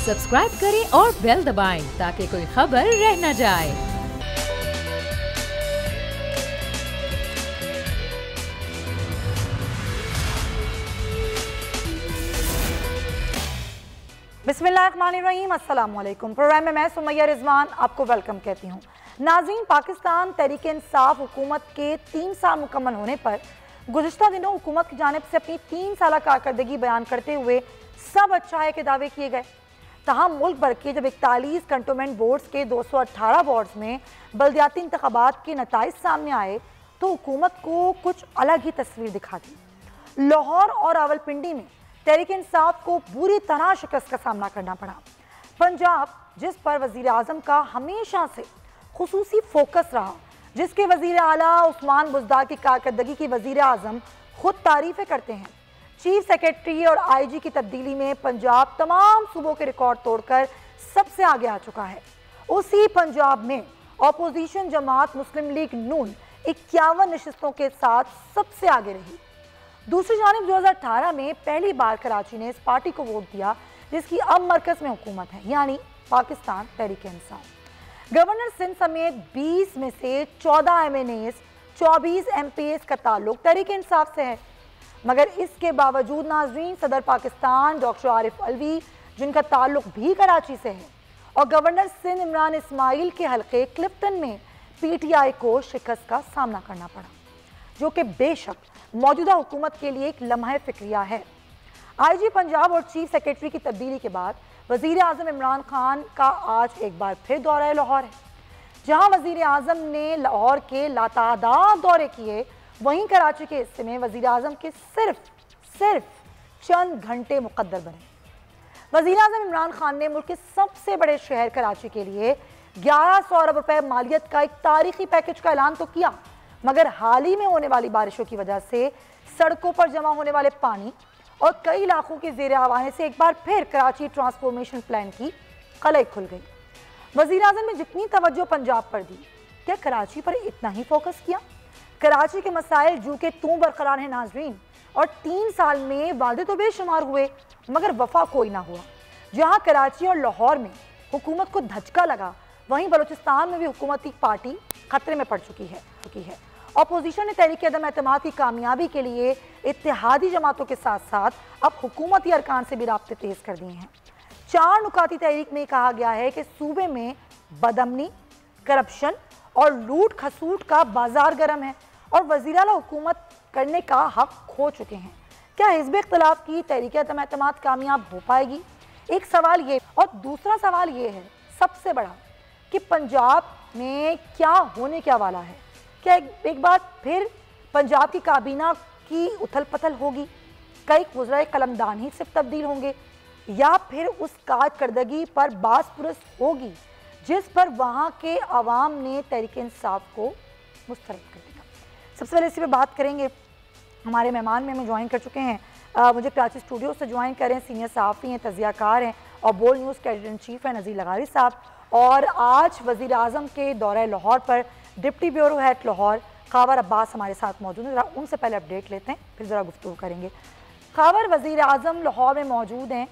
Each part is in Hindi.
सब्सक्राइब करें और बेल दबाएं ताकि कोई खबर रह न जाए। बिस्मिल्लाहिर्रहमानिर्रहीम, अस्सलाम वालेकुम। प्रोग्राम में मैं सुमैया रिजवान आपको वेलकम कहती हूँ। नाज़रीन, पाकिस्तान तहरीक इंसाफ हुकूमत के 3 साल मुकम्मल होने पर गुज़िश्ता दिनों हुकूमत की जानिब से अपनी 3 साल कारकर्दगी बयान करते हुए सब अच्छा है के दावे किए गए। तहम मुल्क भर के जब 41 कंटोनमेंट बोर्ड्स के 218 वार्ड्स में बल्दियाती इंतखाबात के नताइज सामने आए तो हुकूमत को कुछ अलग ही तस्वीर दिखा दी। लाहौर और रावलपिंडी में तहरीक इंसाफ को बुरी तरह शिकस्त का सामना करना पड़ा। पंजाब, जिस पर वज़ीर आज़म का हमेशा से खुसूसी फोकस रहा, जिसके वज़ीर आला उस्मान बुज़दार की कारकर्दगी की वज़ीर आज़म खुद तारीफ़ें करते हैं, चीफ सेक्रेटरी और IG की तब्दीली में पंजाब तमाम सूबों के रिकॉर्ड तोड़कर सबसे आगे आ चुका है। उसी पंजाब में अपोजिशन जमात मुस्लिम लीग नून 51 नशिस्तों के साथ सबसे आगे रही। दूसरी जानिब 2018 में पहली बार कराची ने इस पार्टी को वोट दिया जिसकी अब मरकज़ में हुकूमत है, यानी पाकिस्तान तहरीक इंसाफ। गवर्नर सिंध समेत 20 में से 14 MNAs, 24 MPs का ताल्लुक तहरीक इंसाफ से है। मगर इसके बावजूद नाज़रीन, सदर पाकिस्तान डॉक्टर आरिफ अलवी, जिनका ताल्लुक भी कराची से है, और गवर्नर सिंध इमरान इस्माइल के हल्के क्लिफ्टन में PTI को शिकस्त का सामना करना पड़ा, जो कि बेशक मौजूदा हुकूमत के लिए एक लम्हा फिक्रिया है। IG पंजाब और चीफ सेक्रेटरी की तब्दीली के बाद वज़ीर आज़म इमरान खान का आज एक बार फिर दौरा लाहौर है। जहां वज़ीर आज़म ने लाहौर के लातादाद दौरे किए, वहीं कराची के हिस्से में वज़ीर आज़म के सिर्फ चंद घंटे मुकद्दर बने। वज़ीर आज़म इमरान खान ने मुल्क के सबसे बड़े शहर कराची के लिए 1100 अरब रुपए मालियत का एक तारीखी पैकेज का ऐलान तो किया, मगर हाल ही में होने वाली बारिशों की वजह से सड़कों पर जमा होने वाले पानी और कई इलाकों के ज़ेर आवाने से एक बार फिर कराची ट्रांसफॉर्मेशन प्लान की कलई खुल गई। वज़ीर आज़म ने जितनी तवज्जो पंजाब पर दी, क्या कराची पर इतना ही फोकस किया? कराची के मसाइल जू के तू बरकरार हैं नाजरीन, और 3 साल में वादे तो बेशुमार हुए मगर वफा कोई ना हुआ। जहाँ कराची और लाहौर में हुकूमत को धचका लगा, वहीं बलूचिस्तान में भी हुकूमती पार्टी खतरे में पड़ चुकी है। अपोजिशन ने तहरीक अदम एतमाद की कामयाबी के लिए इत्तेहादी जमातों के साथ साथ अब हुकूमती अरकान से भी राब्ते तेज कर दिए हैं। 4 नुकाती तहरीक में कहा गया है कि सूबे में बदअमनी, करप्शन और लूट खसूट का बाजार गर्म है और वज़ीर आला हुकूमत करने का हक खो चुके हैं। क्या हिज़्ब इख्तिलाफ की तहरीक अदम एतमाद कामयाब हो पाएगी? एक सवाल ये, और दूसरा सवाल ये है सबसे बड़ा कि पंजाब में क्या होने क्या वाला है। क्या एक बार फिर पंजाब की काबीना की उथल पथल होगी? कई वज़राए कलमदान ही सिर्फ तब्दील होंगे, या फिर उस कारकर्दगी पर बास पुरस होगी जिस पर वहाँ के अवाम ने तहरीक इंसाफ को मुस्तरद कर दिया? सबसे पहले इसी पे बात करेंगे। हमारे मेहमान में हमें ज्वाइन कर चुके हैं, मुझे कराची स्टूडियो से ज्वाइन करें, सीनियर सहाफ़ी हैं, तजियाकार हैं और बोल्ड न्यूज़ के एडिटर इन चीफ हैं नज़ीर लगारी साहब। और आज वज़ीर आज़म के दौरे लाहौर पर deputy bureau head Lahore Khawar Abbas हमारे साथ मौजूद हैं। उनसे पहले अपडेट लेते हैं, फिर ज़रा गुफ्तगू करेंगे। खावर, वज़ीर आज़म लाहौर में मौजूद हैं,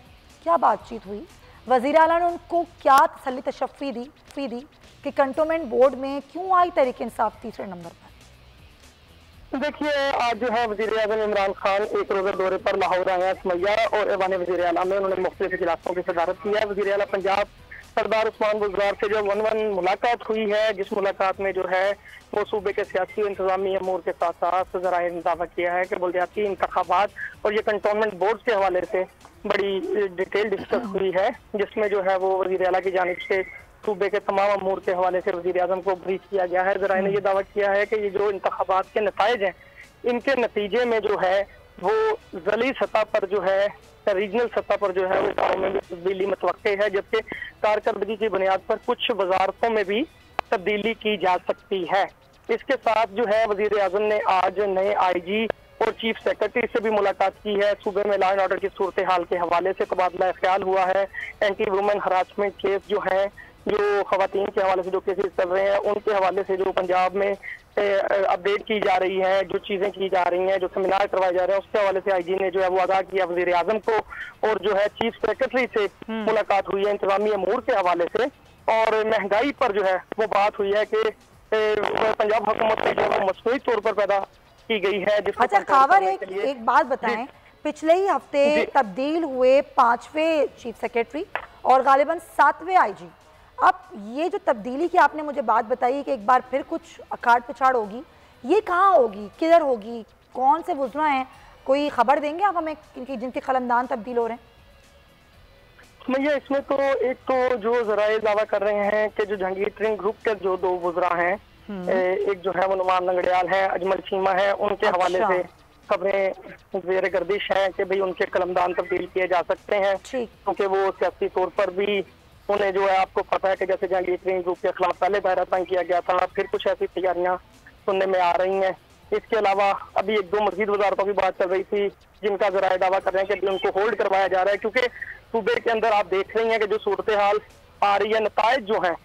क्या बातचीत हुई? वज़ीर आला ने उनको क्या तसल्ली तशफ़ी दी कि कंटोनमेंट बोर्ड में क्यों आई तहरीक इंसाफ तीसरे नंबर पर? देखिए, आज जो है वज़ीर आज़म इमरान खान एक रोज़ा दौरे पर लाहौर आए हैं। सुमैया और ऐवान वज़ीर आला में उन्होंने मुख्तलिफ इजलासों की सदारत की है। वज़ीर आला पंजाब सरदार उस्मान बुज़दार से जो वन मुलाकात हुई है, जिस मुलाकात में जो है वो सूबे के सियासी और इंतजामी अमूर के साथ साथ ज़राए ने दावा किया है कि बल्दियाती इंतखाबात और ये कंटोनमेंट बोर्ड के हवाले से बड़ी डिटेल डिस्कस हुई है, जिसमें जो है वो वज़ीर आला की जानिब से सूबे के तमाम अमूर के हवाले से वज़ीर आज़म को ब्रीफ किया गया है। ज़राए ने ये दावा किया है कि ये जो इंतखाबात के नताइज हैं, इनके नतीजे में जो है वो ज़ली सतह पर जो है, रीजनल सतह पर जो है वो गाँव में भी तब्दीली मतवक्के है, जबकि कारकर्दगी की बुनियाद पर कुछ वजारतों में भी तब्दीली की जा सकती है। इसके साथ जो है वज़ीर आज़म ने आज नए IG और चीफ सेक्रेटरी से भी मुलाकात की है। सूबे में लॉ एंड ऑर्डर की सूरत हाल के हवाले से तबादला ख्याल हुआ है। एंटी वुमेन हरासमेंट केस जो है जो खवातीन के हवाले से जो केसेस चल रहे हैं उनके हवाले से जो पंजाब में अपडेट की जा रही है, जो चीजें की जा रही हैं, जो सेमिनार करवाए जा रहे हैं, उसके हवाले से आईजी ने जो है वो आगाह किया वजीर आजम को, और जो है चीफ सेक्रेटरी से मुलाकात हुई है इंतजामी अमूर के हवाले से, और महंगाई पर जो है वो बात हुई है कि पंजाब हुकूमत से जो है मसनूई तौर पर पैदा की गई है। अच्छा खावर, एक बात बताएं, पिछले ही हफ्ते तब्दील हुए 5वें चीफ सेक्रेटरी और गालिबन 7वें आईजी, अब ये जो तब्दीली की आपने मुझे बात बताई कि एक बार फिर कुछ अखाड़ पिछाड़ होगी, ये कहाँ होगी, किधर होगी, कौन से वज़रा हैं, कोई खबर देंगे आप हमें जिनके कलमदान तब्दील हो रहे हैं? भैया इसमें तो एक तो जो जराए दावा कर रहे हैं कि जो जहांगीर ट्रेनिंग ग्रुप के जो 2 वज़रा हैं, एक जो है वो नुमान लंगड़ियाल है, अजमल चीमा है, उनके हवाले से खबरें ज़ेर गर्दिश हैं कि भाई उनके कलमदान तब्दील किए जा सकते हैं, क्योंकि वो सियासी तौर पर भी उन्हें जो है आपको पता है कि जैसे जहांगीर ट्रेनिंग ग्रुप के खिलाफ पहले दायरा तंग किया गया था, फिर कुछ ऐसी तैयारियां सुनने में आ रही हैं। इसके अलावा अभी 1-2 मजीद वजारतों की बात चल रही थी जिनका जराए दावा कर रहे हैं कि उनको होल्ड करवाया जा रहा है, क्योंकि सूबे के अंदर आप देख रही हैं कि जो सूरत हाल आ रही है, नताइज जो हैं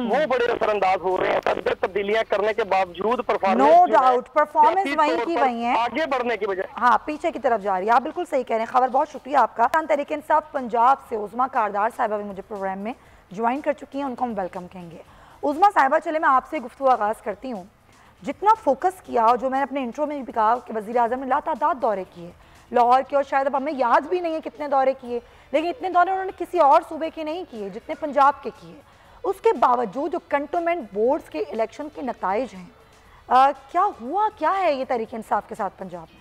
वो बड़े असरअंदाज हो रहे हैं। तब्दीलियां करने के बावजूद परफॉर्मेंस वहीं की वहीं है, आगे बढ़ने की बजाय हाँ पीछे की तरफ जा रही है। आप बिल्कुल सही कह रहे हैं। खबर बहुत शुक्रिया आपका। तहरीक इंसाफ पंजाब से उज़मा कारदार साहिबा भी मुझे प्रोग्राम में ज्वाइन कर चुकी हैं, उनको हम वेलकम कहेंगे। उज़मा साहिबा, चले मैं आपसे गुफ्तगू आगाज़ करती हूँ। जितना फोकस किया और जो मैंने अपने इंट्रो में भी कहा कि वज़ीर आज़म ने लातादाद दौरे किए लाहौर के, और शायद अब हमें याद भी नहीं है कितने दौरे किए, लेकिन इतने दौरे उन्होंने किसी और सूबे के नहीं किए जितने पंजाब के किए। उसके बावजूद जो कंटोनमेंट बोर्ड्स के इलेक्शन के नताइज हैं, क्या हुआ, क्या है ये तहरीक इंसाफ के साथ पंजाब में?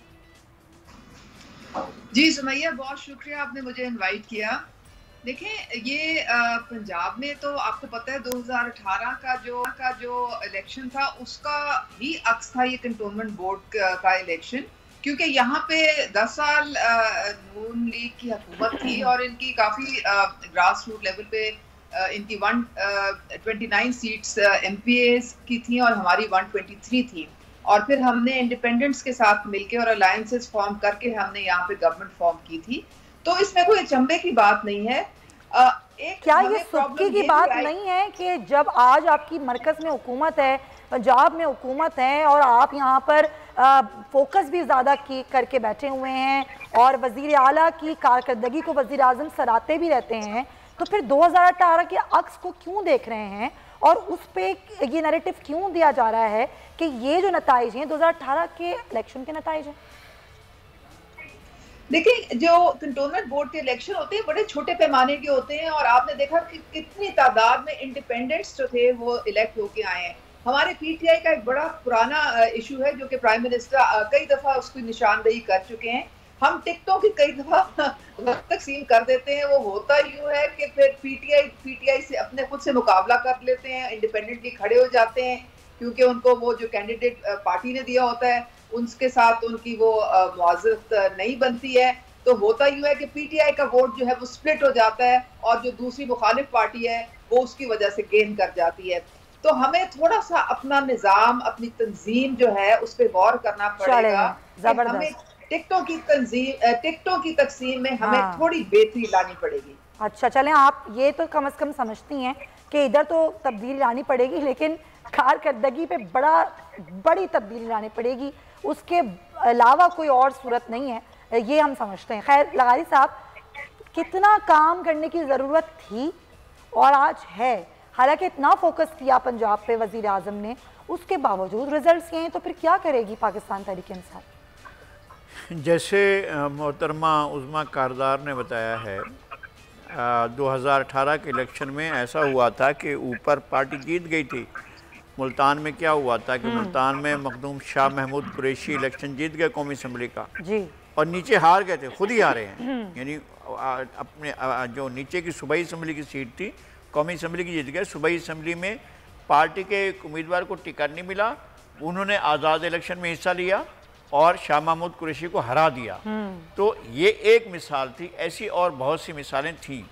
जी सुमैया, बहुत शुक्रिया आपने मुझे इनवाइट किया। देखें, ये पंजाब में तो आपको पता है 2018 का जो इलेक्शन था उसका ही अक्स था ये कंटोनमेंट बोर्ड का इलेक्शन, क्योंकि यहाँ पे 10 साल नून लीग की हुकूमत थी और इनकी काफ़ी ग्रास रूट लेवल पे इनकी 129 सीट्स MPAs की थी और हमारी 123 थी, और फिर हमने इंडिपेंडेंट्स के साथ मिलके और अलायंसेस फॉर्म करके हमने यहाँ पे गवर्नमेंट फॉर्म की थी। तो इसमें कोई अचंभे की बात नहीं है। क्या ये सुक्की की बात नहीं है कि जब आज आपकी मरकज में हुकूमत है, पंजाब में हुकूमत है, और आप यहाँ पर फोकस भी ज़्यादा करके बैठे हुए हैं और वज़ीर आला की कारकर्दगी को वज़ीर आज़म सराहते भी रहते हैं, तो फिर 2018 के अक्स को क्यों देख रहे हैं और उस पर ये नैरेटिव क्यों दिया जा रहा है कि ये जो नताइज हैं 2018 के इलेक्शन के नताइज हैं? देखिए, जो कंटोनमेंट बोर्ड के इलेक्शन होते हैं बड़े छोटे पैमाने के होते हैं, और आपने देखा कि कितनी तादाद में इंडिपेंडेंट्स जो थे वो इलेक्ट होके आए हैं। हमारे PTI का एक बड़ा पुराना इशू है जो कि प्राइम मिनिस्टर कई दफ़ा उसकी निशानदेही कर चुके हैं। हम टिकटों की कई दफ़ा तकसीम कर देते हैं, वो होता यूँ है कि फिर PTI से अपने खुद से मुकाबला कर लेते हैं, इंडिपेंडेंटली खड़े हो जाते हैं, क्योंकि उनको वो जो कैंडिडेट पार्टी ने दिया होता है उनके साथ उनकी वो मुआज़रत नहीं बनती है। तो होता यूँ है कि PTI का वोट जो है वो स्प्लिट हो जाता है और जो दूसरी मुखालिफ पार्टी है वो उसकी वजह से गेन कर जाती है। तो हमें थोड़ा सा अपना निज़ाम, अपनी तंजीम जो है उस पर गौर करना पड़ेगा। हमें टिकटों की तकसीम में हमें थोड़ी बेहतरी लानी पड़ेगी। अच्छा, चलें, आप ये तो कम से कम समझती हैं कि इधर तो तब्दीली लानी पड़ेगी, लेकिन कारकर्दगी पे बड़ी तब्दीली लानी पड़ेगी, उसके अलावा कोई और सूरत नहीं है, ये हम समझते हैं। खैर लगारी साहब, कितना काम करने की ज़रूरत थी और आज है, हालांकि इतना फोकस किया पंजाब पे वज़ीर आज़म ने, उसके बावजूद रिजल्ट्स ये हैं, तो फिर क्या करेगी पाकिस्तान तहरीक इंसाफ? जैसे मोहतरमा उज़मा कारदार ने बताया है, 2018 के इलेक्शन में ऐसा हुआ था कि ऊपर पार्टी जीत गई थी। मुल्तान में क्या हुआ था कि मुल्तान में मखदूम शाह महमूद कुरैशी इलेक्शन जीत गए कौमी असम्बली का जी, और नीचे हार गए थे, खुद ही हारे हैं। यानी अपने जो नीचे की सूबाई असम्बली की सीट थी कौमी असम्बली की जीत गए। सूबाई असम्बली में पार्टी के एक उम्मीदवार को टिकट नहीं मिला, उन्होंने आज़ाद इलेक्शन में हिस्सा लिया और शाह महमूद कुरैशी को हरा दिया। तो ये एक मिसाल थी, ऐसी और बहुत सी मिसालें थीं।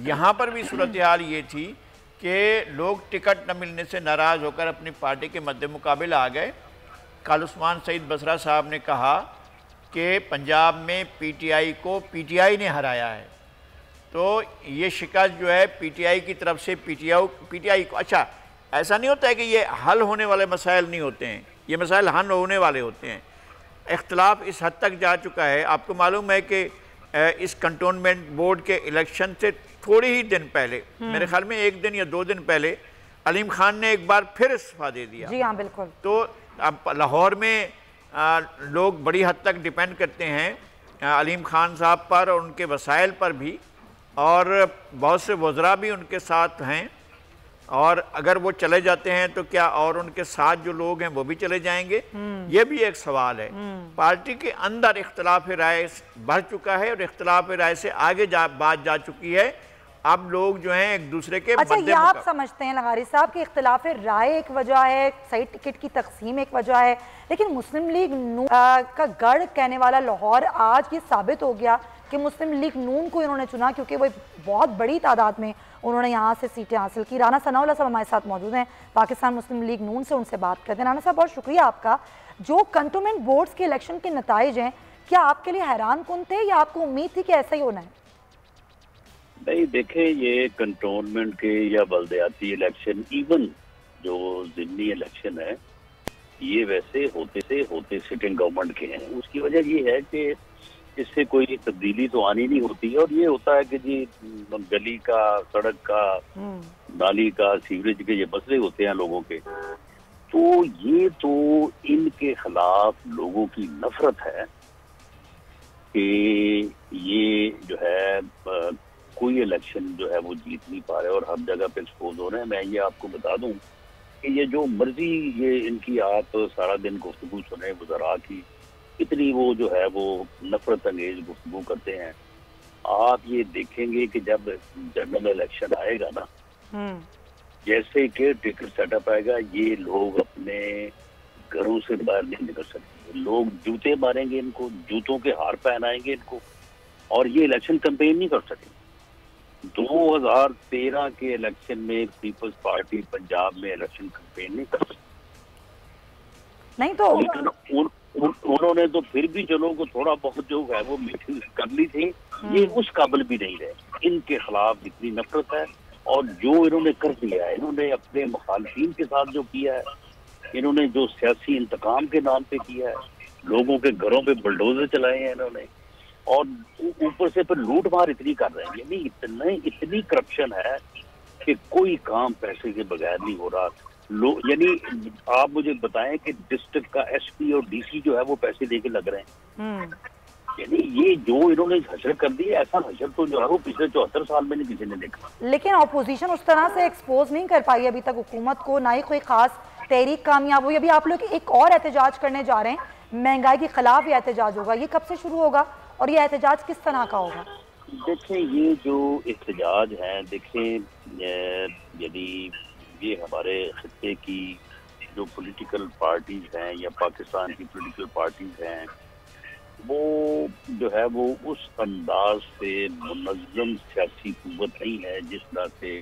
यहाँ पर भी सूरत हाल ये थी कि लोग टिकट न मिलने से नाराज़ होकर अपनी पार्टी के मद्दे मुकाबिल आ गए। कल उस्मान सईद बसरा साहब ने कहा कि पंजाब में PTI को PTI ने हराया है। तो ये शिकस्त जो है पीटीआई की तरफ से पीटीआई को, अच्छा ऐसा नहीं होता है कि ये हल होने वाले मसाइल नहीं होते हैं, ये मसाइल हल होने वाले होते हैं। इख्तलाफ इस हद तक जा चुका है, आपको मालूम है कि इस कंटोनमेंट बोर्ड के इलेक्शन से थोड़े ही दिन पहले, मेरे ख्याल में 1 दिन या 2 दिन पहले, अलीम खान ने एक बार फिर इस्तीफा दे दिया। जी हाँ बिल्कुल। तो अब लाहौर में लोग बड़ी हद तक डिपेंड करते हैं अलीम खान साहब पर और उनके वसाइल पर भी, और बहुत से वज़रा भी उनके साथ हैं, और अगर वो चले जाते हैं तो क्या और उनके साथ जो लोग हैं वो भी चले जाएंगे, ये भी एक सवाल है। पार्टी के अंदर इख्तलाफ राय बढ़ चुका है और इख्तलाफ राय से आगे बात जा चुकी है। अब लोग जो हैं एक दूसरे के, अच्छा ये आप समझते हैं लंगारी साहब कि इख्तलाफ राय एक वजह है, सही टिकट की तकसीम एक वजह है, लेकिन मुस्लिम लीग नून का गढ़ कहने वाला लाहौर आज ये साबित हो गया कि मुस्लिम लीग नून को इन्होंने चुना क्योंकि वो बहुत बड़ी तादाद में उन्होंने यहाँ से सीटें हासिल की। राना सनाउल्लाह साहब हमारे साथ मौजूद हैं, पाकिस्तान मुस्लिम लीग नून से, उनसे बात करते हैं। राना साहब बहुत शुक्रिया आपका। जो कंटोनमेंट बोर्ड्स के इलेक्शन के नताइज हैं, क्या आपके लिए हैरान कुन थे या आपको उम्मीद थी कि ऐसा ही होना है? नहीं देखें, ये कंटोनमेंट के या बल्दियाती इलेक्शन, इवन जो ज़िमनी इलेक्शन है, ये वैसे होते सिटिंग गवर्नमेंट के हैं। उसकी वजह ये है कि इससे कोई तब्दीली तो आनी नहीं होती, और ये होता है कि जी गली का, सड़क का, नाली का, सीवरेज के ये मसले होते हैं लोगों के। तो ये तो इनके खिलाफ लोगों की नफरत है कि ये जो है कोई इलेक्शन जो है वो जीत नहीं पा रहे और हर जगह पे एक्सपोज हो रहे हैं। मैं ये आपको बता दूं कि ये जो मर्जी ये इनकी आप सारा दिन गुफ्तगू सुने वज़रा की, इतनी वो जो है वो नफरत अंगेज गुफ्तगू करते हैं। आप ये देखेंगे कि जब जनरल इलेक्शन आएगा ना, जैसे कि टिकट सेटअप आएगा, ये लोग अपने घरों से बाहर नहीं निकल सकते। लोग जूते मारेंगे इनको, जूतों के हार पहनाएंगे इनको, और ये इलेक्शन कैंपेन नहीं कर सकेंगे। 2013 के इलेक्शन में पीपल्स पार्टी पंजाब में इलेक्शन कैंपेन नहीं कर सकती, नहीं तो उन्होंने तो फिर भी चलो को थोड़ा बहुत जो है वो मीटिंग कर ली थी, ये उस काबिल भी नहीं रहे। इनके खिलाफ इतनी नफरत है, और जो इन्होंने कर दिया है, इन्होंने अपने मुखालफिन के साथ जो किया है, इन्होंने जो सियासी इंतकाम के नाम पे किया है, लोगों के घरों पे बुलडोजर चलाए हैं इन्होंने, और ऊपर से फिर लूट मार इतनी कर रहे हैं। यानी इतनी करप्शन है कि कोई काम पैसे के बगैर नहीं हो रहा। यानी आप मुझे बताएं कि डिस्ट्रिक्ट का एसपी और डीसी जो है वो पैसे देके लग रहे हैं। यानी ये जो इन्होंने हशर कर दी है, ऐसा हशर तो जो है वो पिछले 74 साल में नहीं किसी ने देखा। लेकिन ऑपोजिशन उस तरह से एक्सपोज नहीं कर पाई अभी तक हुकूमत को, ना ही कोई खास तहरीक कामयाब हुई। अभी आप लोग एक और एहतजाज करने जा रहे हैं, महंगाई के खिलाफ ये एहतजाज होगा, ये कब से शुरू होगा और ये एहतजाज किस तरह का होगा? देखें, ये जो एहतजाज है, देखें यदि ये हमारे खित्ते की जो पॉलिटिकल पार्टीज हैं या पाकिस्तान की पॉलिटिकल पार्टीज हैं, वो जो है वो उस अंदाज से मुनज़्ज़म सियासी कुव्वत नहीं है जिस तरह से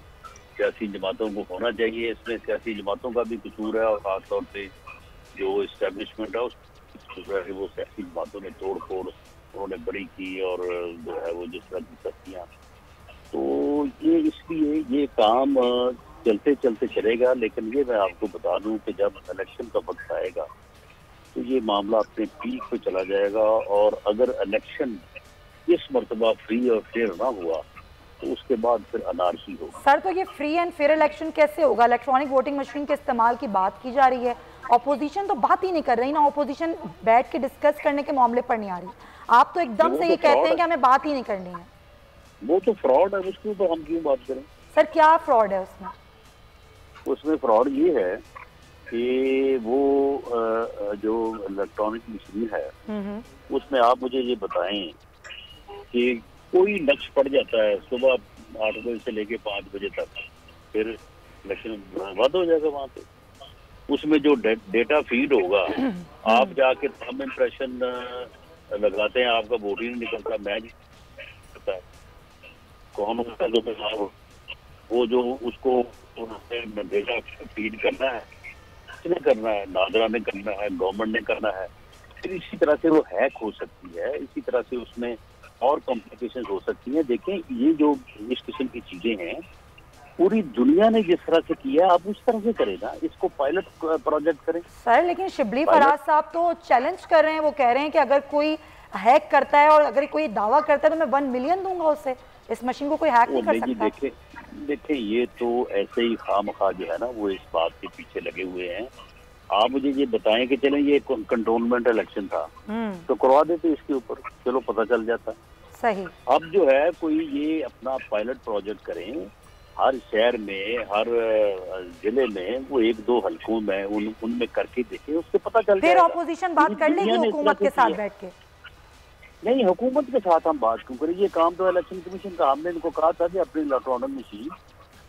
सियासी जमातों को होना चाहिए। इसमें सियासी जमातों का भी कसूर है, और ख़ासतौर से जो इस्टेब्लिशमेंट है उस वो सियासी जमातों में तोड़ फोड़ उन्होंने बड़ी की, और जो है वो जिस तरह की सख्तियाँ, तो ये इसलिए ये काम चलते चलते चलेगा। लेकिन ये मैं आपको बता दूं कि जब इलेक्शन का वक्त आएगा तो ये मामला अपने पीक पे चला जाएगा, और अगर इलेक्शन इस मरतबा फ्री और फेयर ना हुआ तो उसके बाद फिर अनारकी होगी। सर, तो ये फ्री एंड फेयर इलेक्शन कैसे होगा? इलेक्ट्रॉनिक वोटिंग मशीन के इस्तेमाल की बात की जा रही है, ऑपोजिशन तो बात ही नहीं कर रही ना, ऑपोजिशन बैठ के डिस्कस करने के मामले पर नहीं आ रही। आप तो एकदम से ये कहते हैं कि हमें बात ही नहीं करनी है। वो तो फ्रॉड है, उसके ऊपर हम क्यों बात करें? सर क्या फ्रॉड है उसमें? उसमें फ्रॉड ये है कि वो जो इलेक्ट्रॉनिक मशीन है उसमें आप मुझे ये बताएं कि कोई नक्श पड़ जाता है सुबह 8 बजे से लेके 5 बजे तक, फिर इलेक्शन बंद हो जाएगा वहाँ पे। उसमें जो डेटा फीड होगा, आप जाके थंब इम्प्रेशन लगाते हैं, आपका वोट ही नहीं निकलता, मैच करता है, कौन होता है वो जो उसको डेटा फीड करना है, किसने करना है? नादरा ने करना है, गवर्नमेंट ने करना है। फिर इसी तरह से वो हैक हो सकती है, इसी तरह से उसमें और कॉम्प्लिकेशन हो सकती हैं। देखें, ये जो इस किस्म की चीजें हैं पूरी दुनिया ने जिस तरह से किया आप उस तरह से करें ना, इसको पायलट प्रोजेक्ट करें। सर लेकिन शिबली फराज साहब तो चैलेंज कर रहे हैं, वो कह रहे हैं कि अगर कोई हैक करता है और अगर कोई दावा करता है तो मैं 1 मिलियन दूंगा उससे, इस मशीन को कोई हैक नहीं कर सकता। देखें ये तो ऐसे ही खामखा जो है ना वो इस बात के पीछे लगे हुए हैं। आप मुझे ये बताएं कि चलें ये कंटोनमेंट इलेक्शन था तो करवा देते इसके ऊपर, चलो पता चल जाता। सही। अब जो है कोई ये अपना पायलट प्रोजेक्ट करें, हर शहर में हर जिले में वो 1-2 हलकों में उनमें करके देखें, उससे पता चल फिर ऑपोजिशन बात कर लेगी हुकूमत के साथ बैठ के। नहीं, हुकूमत के साथ हम बात क्यों करें, ये काम तो इलेक्शन कमीशन का। हमने इनको कहा था कि अपनी इलेक्ट्रॉनिक मशीन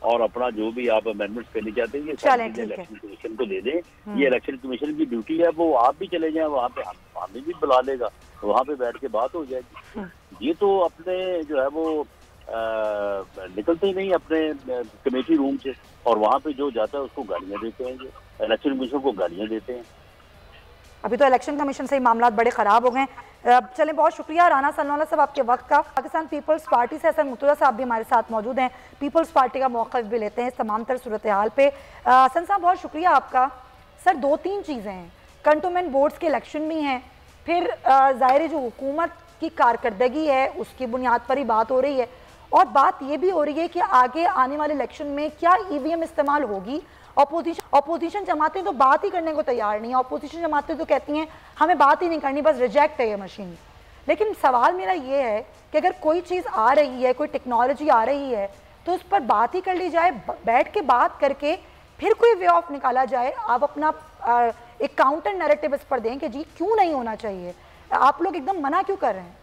और अपना जो भी आप अमेंडमेंट्स करनी चाहते हैं ये इलेक्शन कमीशन को दे दें। ये इलेक्शन कमीशन की ड्यूटी है, वो आप भी चले जाएं वहाँ पे, हमें भी बुला लेगा, वहाँ पे बैठ के बात हो जाएगी। ये तो अपने जो है वो निकलते ही नहीं अपने कमेटी रूम से, और वहाँ पे जो जाता है उसको गालियाँ देते हैं, इलेक्शन कमीशन को गालियाँ देते हैं। अभी तो इलेक्शन कमीशन से ही मामला बड़े ख़राब हो गए। चलें, बहुत शुक्रिया राना सलमान साहब आपके वक्त का। पाकिस्तान पीपल्स पार्टी से हसन मुर्तज़ा साहब भी हमारे साथ मौजूद हैं, पीपल्स पार्टी का मौक़िफ़ भी लेते हैं इस तमाम तर सूरत हाल पे। हसन साहब बहुत शुक्रिया आपका। सर 2-3 चीज़ें हैं, कंटोनमेंट बोर्ड्स के इलेक्शन भी हैं, फिर ज़ाहिर जो हुकूमत की कारकर्दगी है उसकी बुनियाद पर ही बात हो रही है, और बात ये भी हो रही है कि आगे आने वाले इलेक्शन में क्या EVM इस्तेमाल होगी। ऑपोजिशन जमातें तो बात ही करने को तैयार नहीं है, ऑपोजिशन जमातें तो कहती हैं हमें बात ही नहीं करनी, बस रिजेक्ट है ये मशीन। लेकिन सवाल मेरा ये है कि अगर कोई चीज़ आ रही है, कोई टेक्नोलॉजी आ रही है, तो उस पर बात ही कर ली जाए, बैठ के बात करके फिर कोई वे ऑफ निकाला जाए। आप अपना एक काउंटर नैरेटिव इस पर दें कि जी क्यों नहीं होना चाहिए, आप लोग एकदम मना क्यों कर रहे हैं?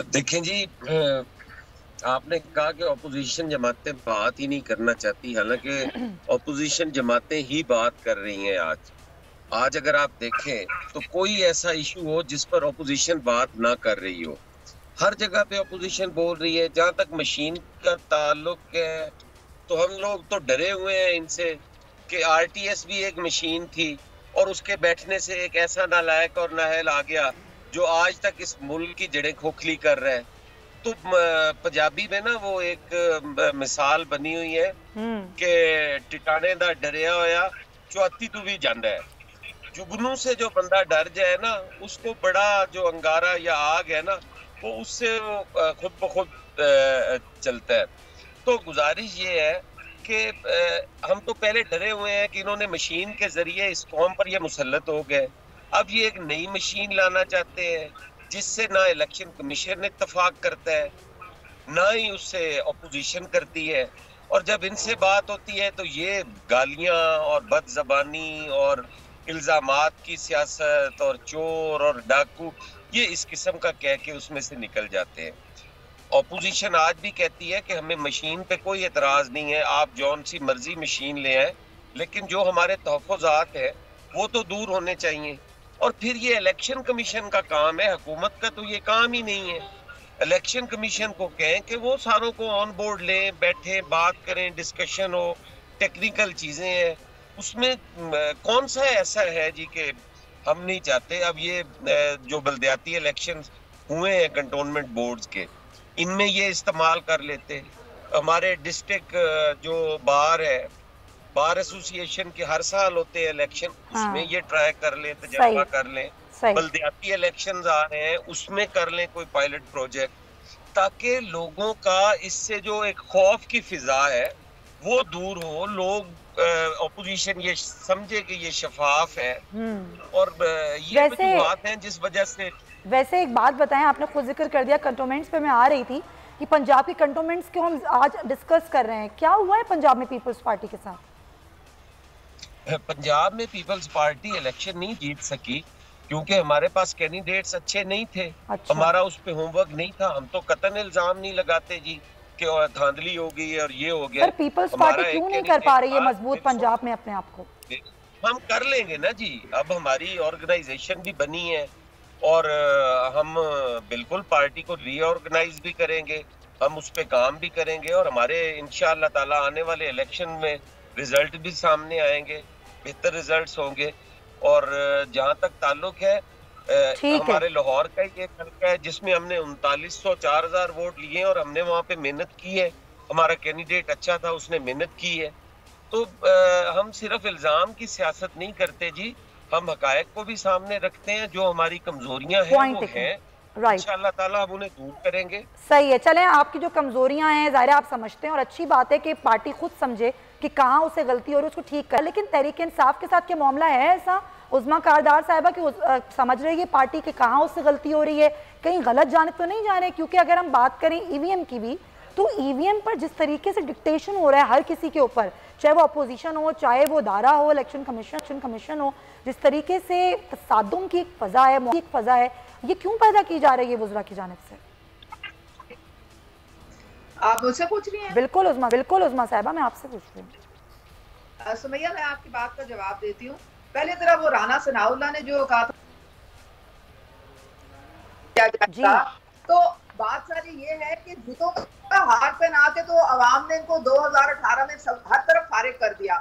देखें जी, आपने कहा कि ऑपोजिशन जमातें बात ही नहीं करना चाहती, हालांकि ऑपोजिशन जमातें ही बात कर रही हैं। आज अगर आप देखें तो कोई ऐसा इशू हो जिस पर ऑपोजिशन बात ना कर रही हो, हर जगह पे ऑपोजिशन बोल रही है। जहां तक मशीन का ताल्लुक है तो हम लोग तो डरे हुए हैं इनसे कि RTS भी एक मशीन थी और उसके बैठने से एक ऐसा नालायक और नाअहल आ गया जो आज तक इस मुल्क की जड़ें खोखली कर रहा है। तो पंजाबी में ना वो एक मिसाल बनी हुई है कि टिकाने दा डरिया होया चौथी तू भी जांदा है। जुगनू से जो बंदा डर जाए ना, उसको बड़ा जो अंगारा या आग है ना, वो उससे वो खुद ब खुद चलता है। तो गुजारिश ये है कि हम तो पहले डरे हुए हैं कि इन्होंने मशीन के जरिए इस कौम पर ये मुसल्लत हो गए। अब ये एक नई मशीन लाना चाहते हैं जिससे ना इलेक्शन कमीशन इत्तफाक करता है ना ही उससे अपोजिशन करती है, और जब इनसे बात होती है तो ये गालियां और बदजबानी और इल्जामात की सियासत और चोर और डाकू ये इस किस्म का कह के उसमें से निकल जाते हैं। अपोजिशन आज भी कहती है कि हमें मशीन पे कोई एतराज नहीं है, आप जौन सी मर्जी मशीन ले आए, लेकिन जो हमारे तहफ़्फ़ुज़ात है वो तो दूर होने चाहिए। और फिर ये इलेक्शन कमीशन का काम है, हुकूमत का तो ये काम ही नहीं है। इलेक्शन कमीशन को कहें कि वो सारों को ऑन बोर्ड लें, बैठे बात करें, डिस्कशन हो, टेक्निकल चीज़ें हैं, उसमें कौन सा ऐसा है जी कि हम नहीं चाहते। अब ये जो बल्दियाती इलेक्शन हुए हैं कंटोनमेंट बोर्ड्स के, इनमें ये इस्तेमाल कर लेते। हमारे डिस्ट्रिक्ट जो बार है, बार एसोसिएशन के हर साल होते हैं इलेक्शन, उसमें ये ट्राई कर लें, तजर्बा कर लें। बल्दियाती इलेक्शंस आ रहे हैं, उसमें कर लें कोई पायलट प्रोजेक्ट, ताकि लोगों का इससे जो एक खौफ की फिजा है वो दूर हो, लोग ऑपोजिशन ये समझे कि ये शफाफ है। और ये वजूहात हैं जिस वजह से। वैसे एक बात बताएं, आपने खुद जिक्र कर दिया कंटोनमेंट्स पे, मैं आ रही थी कि पंजाब की कंटोनमेंट्स को हम आज डिस्कस कर रहे हैं, क्या हुआ है पंजाब में पीपल्स पार्टी के साथ? पंजाब में पीपल्स पार्टी इलेक्शन नहीं जीत सकी क्योंकि हमारे पास कैंडिडेट्स अच्छे नहीं थे। अच्छा। हमारा उस पे होमवर्क नहीं था, हम तो कतन इल्जाम नहीं लगाते जी कि धांधली हो गई और ये हो गया। पर पीपल्स पार्टी क्यों नहीं कर पा रही है मजबूत पंजाब में अपने आप को? हम कर लेंगे ना जी, अब हमारी ऑर्गेनाइजेशन भी बनी है और हम बिल्कुल पार्टी को रीऑर्गेनाइज भी करेंगे, हम उस पे काम भी करेंगे और हमारे इंशाअल्लाह ताला आने वाले इलेक्शन में रिजल्ट भी सामने आएंगे, बेहतर रिजल्ट्स होंगे। और जहाँ तक ताल्लुक है हमारे लाहौर का ही एक हल्का है जिसमें हमने 3904 वोट लिए और हमने वहाँ पे मेहनत की है, हमारा कैंडिडेट अच्छा था, उसने मेहनत की है। तो हम सिर्फ इल्जाम की सियासत नहीं करते जी, हम हकायक को भी सामने रखते हैं, जो हमारी कमजोरियां हैं वो हैं, इंशाअल्लाह ताला हम उन्हें दूर करेंगे। सही है, चलें, आपकी जो कमजोरियां हैं ज़ाहिर आप समझते हैं और अच्छी बात है कि पार्टी खुद समझे कि कहाँ उसे गलती हो रही है, उसको ठीक कर। लेकिन तहरीक इंसाफ के साथ क्या मामला है ऐसा उज़्मा कारदार साहिबा की समझ रही है पार्टी की कहाँ उससे गलती हो रही है, कहीं गलत जाने तो नहीं जा रहे? क्योंकि अगर हम बात करें ईवीएम की भी, तो ईवीएम पर जिस तरीके से डिक्टेशन हो रहा है हर किसी के ऊपर, चाहे वो अपोजिशन हो, चाहे वो दारा हो, इलेक्शन कमीशन हो, जिस तरीके से तसादुम की एक फ़ज़ा है, ये क्यों पैदा की जा रही है वज़रा की जानिब से? आप मुझसे पूछ रही हैं? बिल्कुल उज़्मा साहिबा, मैं आपसे पूछ रही हूँ। सुमैया, मैं आपकी बात का जवाब देती हूँ। पहले तरह वो राना सनाउल्लाह ने जो कहा था, तो बात सारी ये है कि जूतों का हार पहना के तो अवाम ने इनको 2018 में सब हर तरफ फारिग कर दिया।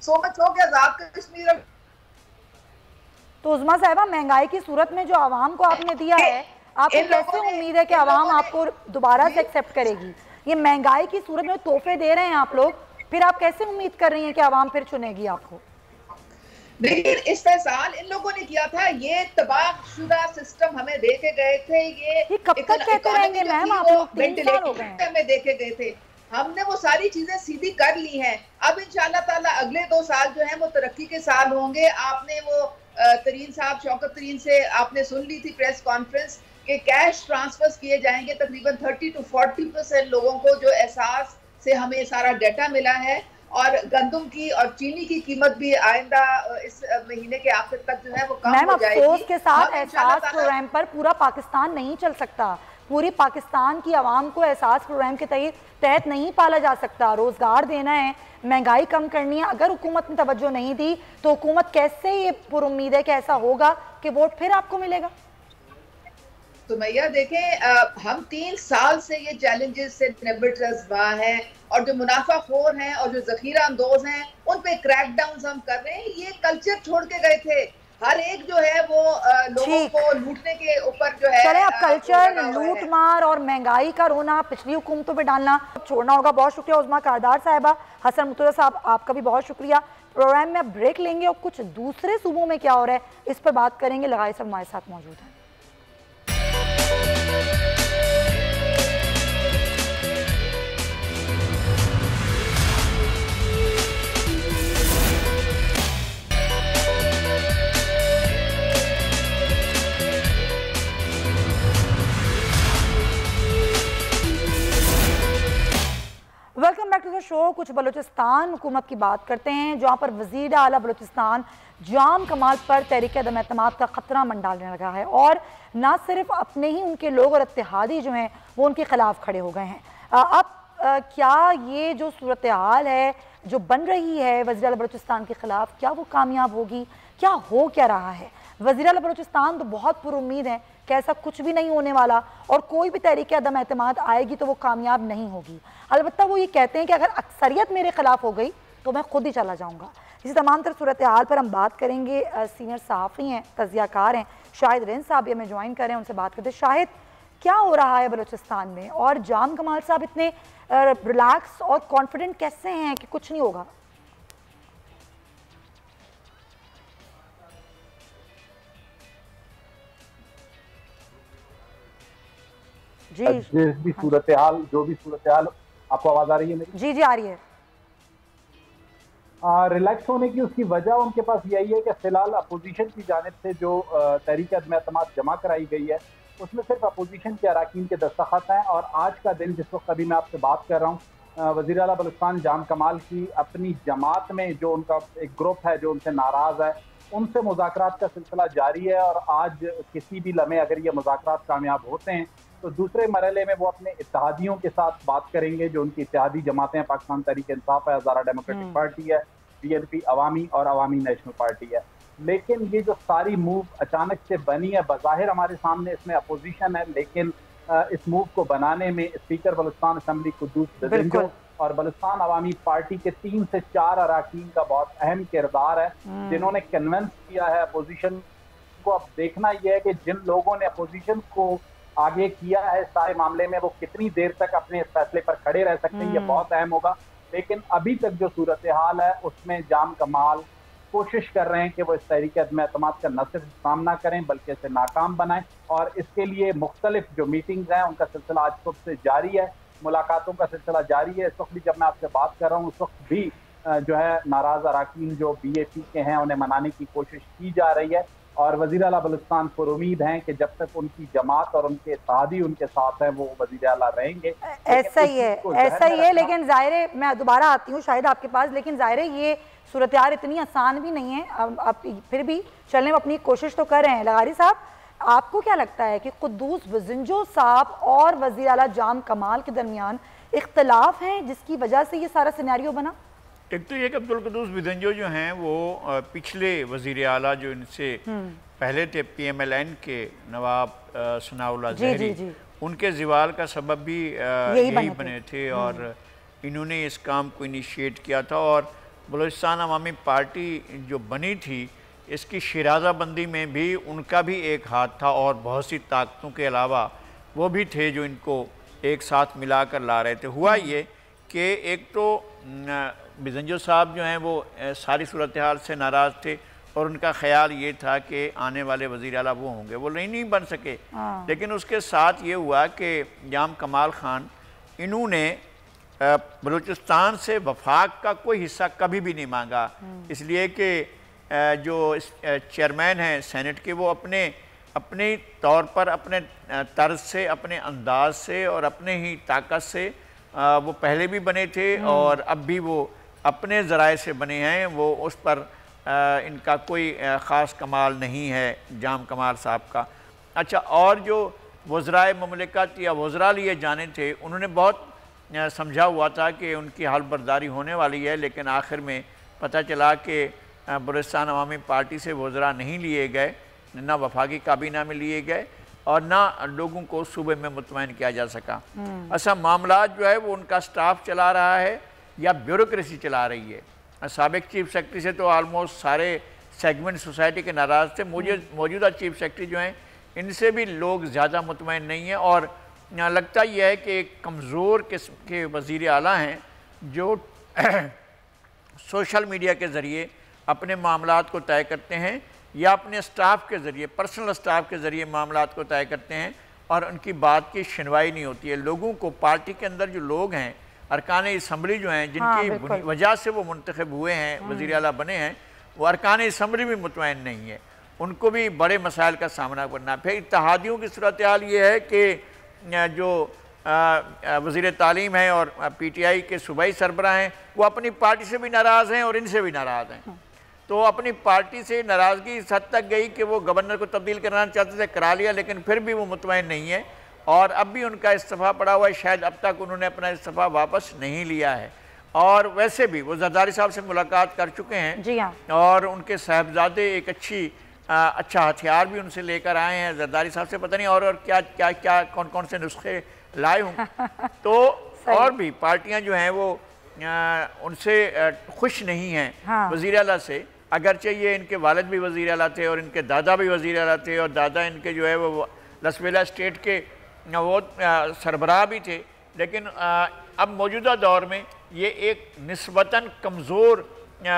सो मच हो गया आजाद कश्मीर। तो उज़्मा साहिबा, महंगाई की सूरत में जो आवाम को आपने दिया है, आपको कैसे उम्मीद है कि आवाम आपको दोबारा से एक्सेप्ट करेगी? ये महंगाई की सूरत में तोहफे दे रहे हैं आप लोग, फिर आप कैसे उम्मीद कर रही हैं कि आवाम फिर चुनेगी आपको? लेकिन इस साल इन लोगों ने किया था, ये तबाहशुदा सिस्टम हमें देके गए थे, ये कब तक कहते रहेंगे मैम? आप लोग 3 साल हो गए हमें देके गए थे, हमने वो सारी चीजें सीधी कर ली हैं। अब इंशाल्लाह ताला अगले 2 साल जो हैं वो तरक्की के साल होंगे। आपने वो तरीन साहब, शौकत तरीन से आपने सुन ली थी प्रेस कॉन्फ्रेंस कि कैश ट्रांसफर्स किए जाएंगे तकरीबन 30 to 40% लोगों को, जो एहसास से हमें सारा डाटा मिला है। और गंदम की और चीनी की कीमत भी आइंदा इस महीने के आखिर तक जो है वो कम हो जाएगी। अफसोस के साथ एहसास प्रोग्राम पर पूरा पाकिस्तान नहीं चल सकता, पूरी पाकिस्तान की आवाम को एहसास प्रोग्राम के तहत नहीं पाला जा सकता। रोजगार देना है, महंगाई कम करनी है, अगर हुकूमत ने तवज्जो नहीं दी तो हुकूमत कैसे ये पुरुम्मीद है कि ऐसा होगा कि वोट फिर आपको मिलेगा? तो भैया देखें, हम 3 साल से ये चैलेंजेस से निपट रहे हैं और जो मुनाफाखोर हैं और जो जखीरा अंदोज हैं उन पे क्रैकडाउन हम कर रहे हैं। ये कल्चर छोड़ के गए थे, हर एक जो है वो लोगों को लूटने के ऊपर जो है। चले, अब कल्चर लूट मार और महंगाई का रोना पिछली हुकूमतों पे डालना छोड़ना होगा। बहुत शुक्रिया उज़्मा कारदार साहिबा। हसन मुतुरा साहब, आपका भी बहुत शुक्रिया। प्रोग्राम में ब्रेक लेंगे और कुछ दूसरे सूबों में क्या हो रहा है इस पर बात करेंगे। लगाए सब हमारे साथ मौजूद हैं। Welcome back to the show. कुछ बलूचिस्तान हुकूमत की बात करते हैं, जहाँ पर वज़ीर आला बलूचिस्तान जाम कमाल पर तहरीक अदम एतमाद का ख़तरा मंडालने लगा है और ना सिर्फ अपने ही उनके लोग और इत्तेहादी जो हैं वो उनके खिलाफ खड़े हो गए हैं। अब क्या ये जो सूरत हाल है जो बन रही है वज़ीर आला बलूचिस्तान के ख़िलाफ़, क्या वो कामयाब होगी? क्या हो क्या रहा है? वज़ीर आला बलूचिस्तान तो बहुत पुरुम्मीद है कि ऐसा कुछ भी नहीं होने वाला और कोई भी तहरीक अदम एतमाद आएगी तो वो कामयाब नहीं होगी। अलबत्ता वो ये कहते हैं कि अगर अक्सरियत मेरे खिलाफ हो गई तो मैं खुद ही चला जाऊँगा। इसी तमाम तर सूरत हाल पर हम बात करेंगे। सीनियर सहाफ़ी हैं, तज़ियाकार हैं, शाहिद रिंद साहब भी हमें ज्वाइन करें, उनसे बात करते हैं। शाहिद, क्या हो रहा है बलूचिस्तान में और जाम कमाल साहब इतने रिलैक्स और कॉन्फिडेंट कैसे हैं कि कुछ नहीं होगा? जिस भी सूरत हाल, जो भी सूरत हाल, आपको आवाज आ रही है मेरी? जी आ रही है। रिलैक्स होने की उसकी वजह उनके पास यही है कि फिलहाल अपोजिशन की जानिब से जो तहरीक अदम एतमाद जमा कराई गई है उसमें सिर्फ अपोजिशन के अराकीन के दस्तखत हैं। और आज का दिन जिस वक्त अभी मैं आपसे बात कर रहा हूँ, वज़ीर आला बलूचिस्तान जाम कमाल की अपनी जमात में जो उनका एक ग्रुप है जो उनसे नाराज़ है, उनसे मुज़ाकरात का सिलसिला जारी है। और आज किसी भी लम्हे अगर ये मुज़ाकरात कामयाब होते हैं तो दूसरे मरहले में वो अपने इत्तेहादियों के साथ बात करेंगे, जो उनकी इत्तेहादी जमातें हैं, पाकिस्तान तहरीक इंसाफ है, हज़ारा डेमोक्रेटिक पार्टी है, PNP अवामी और अवामी नेशनल पार्टी है। लेकिन ये जो सारी मूव अचानक से बनी है, बज़ाहिर हमारे सामने इसमें अपोजिशन है, लेकिन इस मूव को बनाने में स्पीकर बलूचिस्तान असम्बली कुद्दूस दरिंजो और बलूचिस्तान अवामी पार्टी के 3 से 4 अराकीन का बहुत अहम किरदार है, जिन्होंने कन्विंस किया है अपोजिशन को अब देखना यह है कि जिन लोगों ने अपोजिशन को आगे किया है सारे मामले में, वो कितनी देर तक अपने फैसले पर खड़े रह सकते हैं, ये बहुत अहम होगा। लेकिन अभी तक जो सूरत हाल है उसमें जाम कमाल कोशिश कर रहे हैं कि वो इस तहरीक अदम-ए-एतमाद का न सिर्फ सामना करें बल्कि इसे नाकाम बनाएं, और इसके लिए मुख्तलिफ जो मीटिंग्स हैं उनका सिलसिला आज सुबह से जारी है, मुलाकातों का सिलसिला जारी है। इस वक्त भी जब मैं आपसे बात कर रहा हूँ उस वक्त भी जो है नाराज अरकान जो BAP के हैं उन्हें मनाने की कोशिश की जा रही है, और वज़ीर आला बलूचिस्तान पर उम्मीद है कि जब तक उनकी जमात और उनके इत्तेहादी उनके साथ हैं वो वज़ीर आला रहेंगे। ऐसा ही है, लेकिन ज़ाहिर है मैं दोबारा आती हूँ शायद आपके पास, लेकिन ज़ाहिर है ये सूरत हाल इतनी आसान भी नहीं है। अब फिर भी चलने में अपनी कोशिश तो कर रहे हैं। लगारी साहब, आपको क्या लगता है कि कुद्दूस बिज़ंजो साहब और वज़ीर आला जाम कमाल के दरमियान इख्तलाफ हैं जिसकी वजह से ये सारा सिनेरियो बना? एक तो ये कि अब्दुल कुद्दूस बिज़ंजो जो हैं वो पिछले वज़ीर आला जो इनसे पहले थे PMLN के नवाब सनाउल्लाह ज़हरी, उनके ज़वाल का सबब भी यही बने थे और इन्होंने इस काम को इनिशिएट किया था। और बलूचिस्तान अवामी पार्टी जो बनी थी इसकी शराज़ाबंदी में भी उनका भी एक हाथ था, और बहुत सी ताकतों के अलावा वो भी थे जो इनको एक साथ मिला कर ला रहे थे। हुआ ये कि एक तो बिज़ंजो साहब जो हैं वो सारी सूरत हाल से नाराज़ थे, और उनका ख्याल ये था कि आने वाले वज़ीर आला वो होंगे, वो नहीं बन सके। लेकिन उसके साथ ये हुआ कि जाम कमाल ख़ान इन्होंने बलूचिस्तान से वफाक का कोई हिस्सा कभी भी नहीं मांगा, इसलिए कि जो चेयरमैन हैं सेनेट के वो अपने तौर पर अपने तर्ज से, अपने अंदाज से और अपने ही ताकत से वो पहले भी बने थे और अब भी वो अपने ज़राए से बने हैं। वो उस पर इनका कोई ख़ास कमाल नहीं है जाम कमाल साहब का। अच्छा, और जो वज़राए ममलिकत या वज़रा लिए जाने थे उन्होंने बहुत समझा हुआ था कि उनकी हाल बर्दारी होने वाली है, लेकिन आखिर में पता चला कि बलूचिस्तान अवामी पार्टी से वज़रा नहीं लिए गए, ना वफाकी काबीना में लिए गए और ना लोगों को सूबे में मुतमईन किया जा सका। ऐसा मामला जो है वो उनका स्टाफ चला रहा है या ब्यूरोक्रेसी चला रही है। साबिक चीफ सेक्रेटरी से तो आलमोस्ट सारे सेगमेंट सोसाइटी के नाराज़ थे। मौजूदा चीफ सेक्रेटरी जो हैं इनसे भी लोग ज़्यादा मुतमईन नहीं हैं, और लगता यह है कि एक कमज़ोर किस्म के वज़ीर आला हैं जो सोशल मीडिया के ज़रिए अपने मामलात को तय करते हैं या अपने स्टाफ के ज़रिए, पर्सनल स्टाफ के ज़रिए मामलात को तय करते हैं, और उनकी बात की सुनवाई नहीं होती है। लोगों को पार्टी के अंदर जो लोग हैं, अरकान असम्बली जो हैं, जिनकी वजह से वो मुंतखब हुए हैं, वज़ीर आला बने हैं, वो अरकान असम्बली भी मुतमईन नहीं है, उनको भी बड़े मसाइल का सामना करना। फिर इत्तेहादियों की सूरत हाल ये है कि जो वज़ीर तालीम है और PTI के सूबाई सरबराह हैं वो अपनी पार्टी से भी नाराज़ हैं और इनसे भी नाराज़ हैं। तो अपनी पार्टी से नाराज़गी इस हद तक गई कि वो गवर्नर को तब्दील कराना चाहते थे, करा लिया, लेकिन फिर भी वो मुतमईन नहीं है और अब भी उनका इस्तीफ़ा पड़ा हुआ है। शायद अब तक उन्होंने अपना इस्तीफ़ा वापस नहीं लिया है। और वैसे भी वो जरदारी साहब से मुलाकात कर चुके हैं। जी हाँ। और उनके साहबजादे एक अच्छा हथियार भी उनसे लेकर आए हैं जरदारी साहब से, पता नहीं और क्या कौन कौन से नुस्खे लाए हों। तो और भी पार्टियां जो हैं वो उनसे खुश नहीं हैं। हाँ। वज़ीर आला से, अगरचे ये इनके वालिद भी वज़ीर आला थे और इनके दादा भी वज़ीर आला थे और दादा इनके जो है वो लसवेला स्टेट के वो सरबराह भी थे, लेकिन अब मौजूदा दौर में ये एक निस्बतन कमज़ोर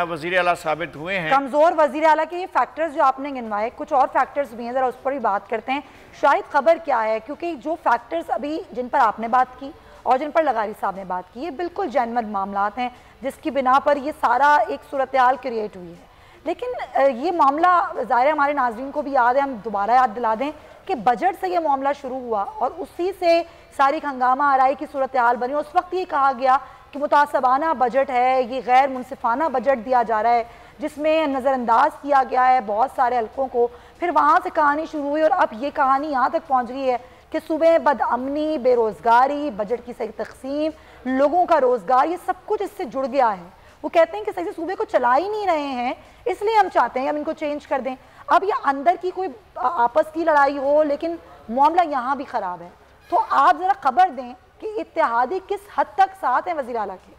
वज़ीर आला साबित हुए हैं। कमज़ोर वज़ीर आला के ये फैक्टर्स जो आपने गिनवाए, कुछ और फैक्टर्स भी हैं, ज़रा उस पर भी बात करते हैं। शायद खबर क्या है, क्योंकि जो फैक्टर्स अभी जिन पर आपने बात की और जिन पर लगारी साहब ने बात की, ये बिल्कुल जेन्युइन मामलात हैं जिसकी बिना पर ये सारा एक सूरत हाल क्रिएट हुई है। लेकिन ये मामला ज़ाहिर हमारे नाज़रीन को भी याद है, हम दोबारा याद दिला दें कि बजट से ये मामला शुरू हुआ और उसी से सारी हंगामा आराई की सूरत हाल बनी। उस वक्त ये कहा गया कि मुतासबाना बजट है, ये गैर मुनसिफाना बजट दिया जा रहा है जिसमें नज़रअंदाज किया गया है बहुत सारे हल्कों को। फिर वहाँ से कहानी शुरू हुई और अब ये कहानी यहाँ तक पहुँच गई है कि सुबह बदअमनी, बेरोज़गारी, बजट की सही तकसीम, लोगों का रोज़गार, ये सब कुछ इससे जुड़ गया है। वो कहते हैं कि सही से सूबे को चला ही नहीं रहे हैं, इसलिए हम चाहते हैं हम इनको चेंज कर दें। अब ये अंदर की कोई आपस की लड़ाई हो, लेकिन मामला यहाँ भी ख़राब है। तो आप ज़रा खबर दें कि इत्तेहादी किस हद तक साथ हैं वज़ीर आला के।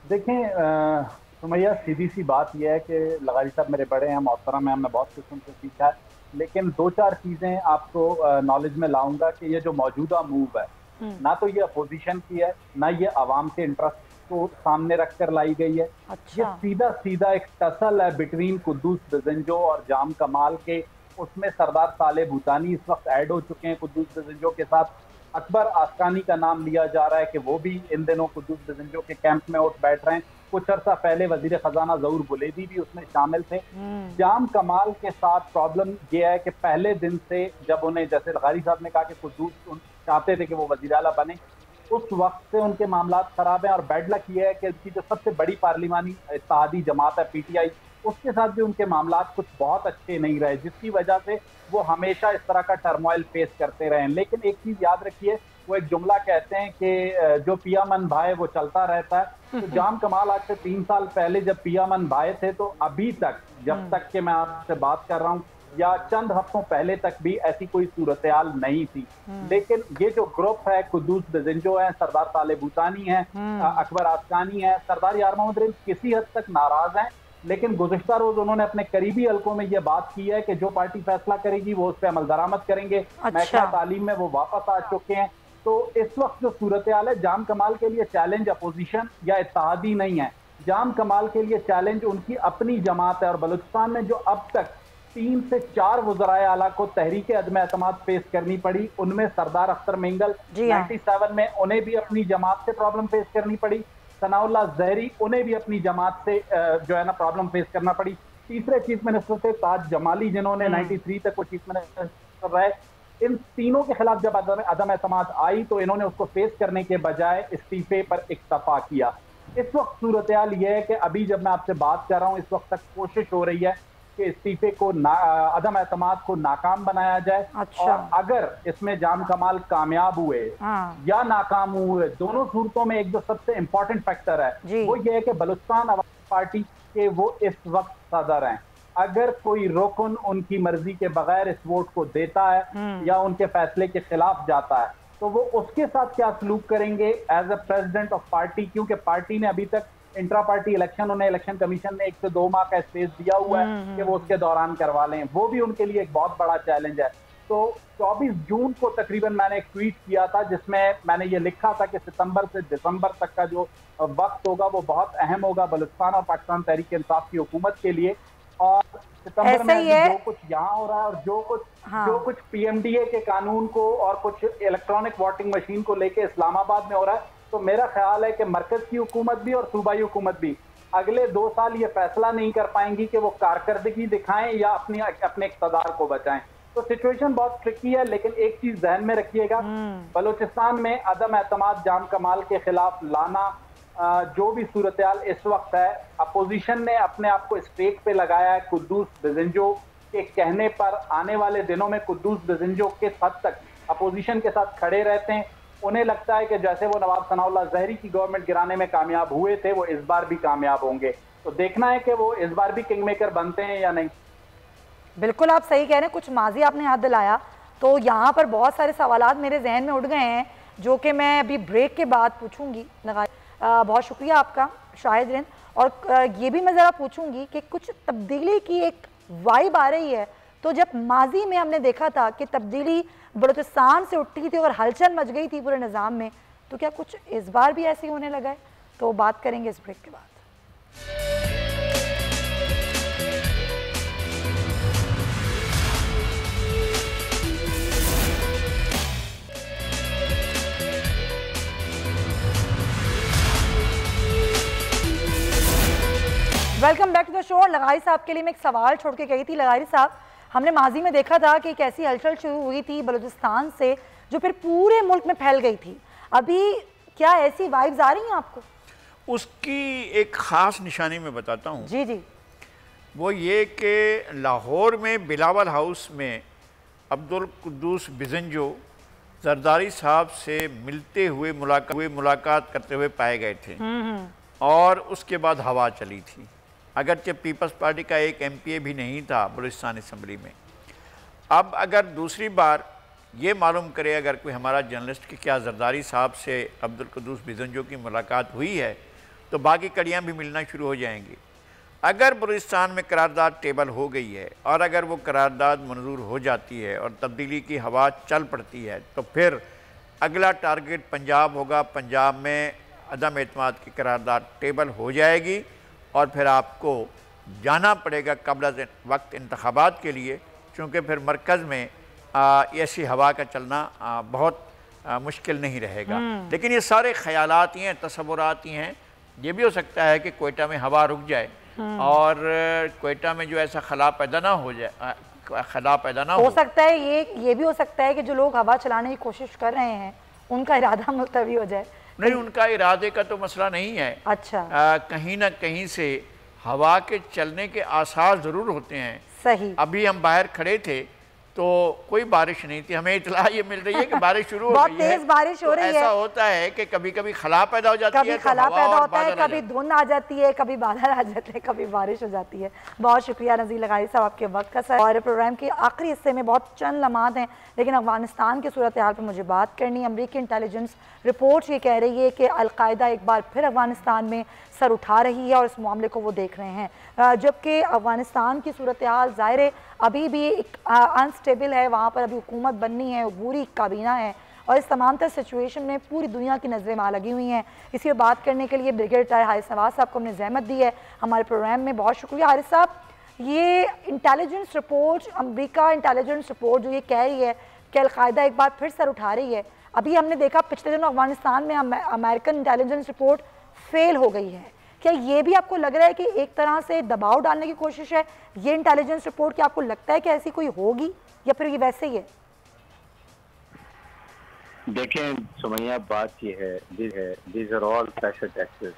देखें, सुमैया, सीधी सी बात यह है कि लगारी साहब मेरे बड़े हैं, मोहतरम हैं, हमने बहुत कुछ उनसे सीखा है, लेकिन दो चार चीज़ें आपको नॉलेज में लाऊंगा कि ये जो मौजूदा मूव है, ना तो ये अपोजिशन की है, ना ये आवाम के इंटरेस्ट को सामने रखकर लाई गई है। अच्छा। ये सीधा सीधा एक टसल है बिटवीन कुद्दूस बेज़ंजो और जाम कमाल के। उसमें सरदार साले भूतानी इस वक्त ऐड हो चुके हैं कुद्दूस बेज़ंजो के साथ। अकबर आस्कानी का नाम लिया जा रहा है कि वो भी इन दिनों कुद्दूस बेज़ंजो के कैंप में उठ बैठ रहे हैं। कुछ अर्सा पहले वजीर खजाना ज़हूर बुलेदी भी उसमें शामिल थे। जाम कमाल के साथ प्रॉब्लम यह है कि पहले दिन से जब उन्हें, जैसे लगारी साहब ने कहा कि कुद्दूस चाहते थे कि वो वजीर आला बने, उस वक्त से उनके मामला खराब हैं। और बैड लक ये है कि उनकी जो सबसे बड़ी पार्लिमानी इत्तेहादी जमात है PTI, उसके साथ भी उनके मामला कुछ बहुत अच्छे नहीं रहे, जिसकी वजह से वो हमेशा इस तरह का टर्मोइल फेस करते रहे। लेकिन एक चीज याद रखिए, वो एक जुमला कहते हैं कि जो पिया मन भाए वो चलता रहता है। तो जाम कमाल आज से 3 साल पहले जब पिया मन भाए थे, तो अभी तक, जब तक के मैं आपसे बात कर रहा हूँ, या चंद हफ्तों पहले तक भी ऐसी कोई सूरत-ए-हाल नहीं थी। लेकिन ये जो ग्रुप है, कुद्दूस बेज़ंजो है, सरदार साले भूतानी है, अकबर आस्कानी है, सरदार यार मोहम्मद रहीम किसी हद तक नाराज हैं। लेकिन गुज़िश्ता रोज उन्होंने अपने करीबी हलकों में ये बात की है कि जो पार्टी फैसला करेगी वो उस पर अमल दरामद करेंगे। महकमा तालीम में वो वापस आ चुके हैं। तो इस वक्त जो सूरत-ए-हाल है, जाम कमाल के लिए चैलेंज अपोजिशन या इत्तेहादी नहीं है। जाम कमाल के लिए चैलेंज उनकी अपनी जमात है। और बलूचिस्तान में जो अब तक 3 से 4 वज़राए आला को तहरीक अदम एतमाद फेस करनी पड़ी, उनमें सरदार अख्तर मेंगल 97 में उन्हें भी अपनी जमात से प्रॉब्लम फेस करनी पड़ी, सनाउल्लाह ज़हरी उन्हें भी अपनी जमात से जो है ना प्रॉब्लम फेस करना पड़ी। तीसरे चीफ मिनिस्टर थे ताज जमाली, जिन्होंने 93 तक वो चीफ मिनिस्टर रहे। इन तीनों के खिलाफ जब अदम एतमाद आई तो इन्होंने उसको फेस करने के बजाय इस्तीफे पर इक्तफा किया। इस वक्त सूरत हाल यह है कि अभी जब मैं आपसे बात कर रहा हूँ, इस वक्त तक कोशिश हो रही है कि इस्तीफे को अदम एतमाद को नाकाम बनाया जाए। अच्छा। और अगर इसमें जाम कमाल कामयाब हुए या नाकाम हुए, दोनों सूरतों में एक जो सबसे इंपॉर्टेंट फैक्टर है वो ये है कि बलूचिस्तान अवाम पार्टी के वो इस वक्त सदर हैं। अगर कोई रुकन उनकी मर्जी के बगैर इस वोट को देता है या उनके फैसले के खिलाफ जाता है, तो वो उसके साथ क्या सलूक करेंगे as a president of party, क्योंकि पार्टी ने अभी तक इंट्रा पार्टी इलेक्शन, उन्हें इलेक्शन कमीशन ने 1 से 2 माह का स्पेस दिया हुआ है कि वो उसके दौरान करवा लें। वो भी उनके लिए एक बहुत बड़ा चैलेंज है। तो 24 जून को तकरीबन मैंने एक ट्वीट किया था जिसमें मैंने ये लिखा था कि सितंबर से दिसंबर तक का जो वक्त होगा वो बहुत अहम होगा बलूचिस्तान और पाकिस्तान तहरीक इंसाफ की हुकूमत के लिए। और सितंबर में जो कुछ यहाँ हो रहा है और जो कुछ PMDA के कानून को और कुछ इलेक्ट्रॉनिक वोटिंग मशीन को लेके इस्लामाबाद में हो रहा है, तो मेरा ख्याल है कि मरकज की हुकूमत भी और सूबाई हुकूमत भी अगले 2 साल ये फैसला नहीं कर पाएंगी कि वो कारकर्दगी दिखाएं या अपने इक़्तिदार को बचाएं। तो सिचुएशन बहुत ट्रिकी है। लेकिन एक चीज ध्यान में रखिएगा, बलूचिस्तान में अदम एतमाद जाम कमाल के खिलाफ लाना, जो भी सूरत हाल इस वक्त है, अपोजिशन ने अपने आप को स्टेक पे लगाया है। कुद्दूस बेज़ंजो के कहने पर आने वाले दिनों में कुद्दूस बेज़ंजो किस हद तक अपोजिशन के साथ खड़े रहते हैं। उन्हें लगता है कि जैसे वो नवाब सनाउल्लाह ज़हरी की गवर्नमेंट गिराने में कामयाब हुए थे, वो इस बार भी कामयाब होंगे। तो देखना है कि वो इस बार भी किंग मेकर बनते हैं या नहीं। बिल्कुल आप सही कह रहे हैं। कुछ माजी आपने याद दिलाया, तो यहाँ पर बहुत सारे सवालात मेरे जहन में उठ गए हैं जो कि मैं अभी ब्रेक के बाद पूछूंगी। बहुत शुक्रिया आपका शाहिद रिंद। और ये भी मैं ज़रा पूछूंगी कि कुछ तब्दीली की एक वाइब आ रही है। तो जब माजी में हमने देखा था कि तब्दीली बलूचिस्तान से उठी थी और हलचल मच गई थी पूरे निज़ाम में, तो क्या कुछ इस बार भी ऐसे होने लगा है? तो बात करेंगे इस ब्रेक के बाद। Welcome back to the show. Lagari साहब के लिए मैं एक सवाल छोड़ के गई थी। लगारी साहब, हमने माजी में देखा था कि एक ऐसी हलचल शुरू हुई थी बलूचिस्तान से जो फिर पूरे मुल्क में फैल गई थी। अभी क्या ऐसी वाइब्स आ रही हैं आपको? उसकी एक ख़ास निशानी मैं बताता हूँ। जी जी। वो ये कि लाहौर में बिलावल हाउस में अब्दुल कुद्दूस बेज़ंजो जरदारी साहब से मिलते हुए मुलाकात करते हुए पाए गए थे और उसके बाद हवा चली थी। अगरचे पीपल्स पार्टी का एक MPA भी नहीं था बलूचिस्तान असम्बली में। अब अगर दूसरी बार ये मालूम करे अगर कोई हमारा जर्नलिस्ट कि क्या जरदारी साहब से अब्दुल कुद्दूस बेज़ंजो की मुलाकात हुई है, तो बाकी कड़ियाँ भी मिलना शुरू हो जाएंगी। अगर बलूचिस्तान में करारदाद टेबल हो गई है और अगर वो करारदाद मंजूर हो जाती है और तब्दीली की हवा चल पड़ती है तो फिर अगला टारगेट पंजाब होगा। पंजाब में अदम एतमाद की करारदाद टेबल हो जाएगी और फिर आपको जाना पड़ेगा कबल वक्त इंतखाबात के लिए, क्योंकि फिर मरकज़ में ऐसी हवा का चलना बहुत मुश्किल नहीं रहेगा। लेकिन ये सारे ख़यालात ही हैं, तसव्वुरात ही हैं। ये भी हो सकता है कि कोयटा में हवा रुक जाए और कोयटा में जो ऐसा खला पैदा ना हो जाए, खला पैदा ना हो सकता है। ये भी हो सकता है कि जो लोग हवा चलाने की कोशिश कर रहे हैं उनका इरादा मुलतवी हो जाए। नहीं, उनका इरादे का तो मसला नहीं है। अच्छा, कहीं ना कहीं से हवा के चलने के आसार ज़रूर होते हैं। सही। अभी हम बाहर खड़े थे तो कोई बारिश नहीं थी, हमें इतला ये मिल रही है कि बारिश शुरू हो बहुत गई है। तेज बारिश हो रही है। ऐसा होता है कि कभी कभी खला पैदा हो जाती है, कभी खला पैदा होता है, कभी धुंध आ जाती है, कभी बादल आ जाते हैं, कभी बारिश हो जाती है। बहुत शुक्रिया नज़ीर लगारी साहब आपके वक्त का। सर, और प्रोग्राम के आखिरी हिस्से में बहुत चंद लम्हात हैं, लेकिन अफगानिस्तान की सूरत हाल पर मुझे बात करनी है। अमरीकी इंटेलिजेंस रिपोर्ट ये कह रही है कि अलकायदा एक बार फिर अफगानिस्तान में सर उठा रही है और इस मामले को वो देख रहे हैं, जबकि अफगानिस्तान की सूरत हाल ज़ाहिर है अभी भी एक अनस्टेबल है। वहाँ पर अभी हुकूमत बननी है, बुरी काबीना है और इस तमाम तर सिचुएशन में पूरी दुनिया की नज़रें वहाँ लगी हुई हैं। इसी पर बात करने के लिए ब्रिगेडियर हारिस नवाज साहब को हमने जहमत दी है हमारे प्रोग्राम में। बहुत शुक्रिया हारिस साहब। ये इंटेलिजेंस रिपोर्ट, अमरीका इंटेलिजेंस रिपोर्ट जो ये कह रही है कि अलकायदा एक बार फिर सर उठा रही है, अभी हमने देखा पिछले दिनों अफगानिस्तान में अमेरिकन इंटेलिजेंस रिपोर्ट फेल हो गई है। क्या ये भी आपको लग रहा है कि एक तरह से दबाव डालने की कोशिश है ये इंटेलिजेंस रिपोर्ट? क्या आपको लगता है कि ऐसी कोई होगी या फिर ये वैसे ही है? देखें सुमैया, बात ये है, these are all pressure taxes।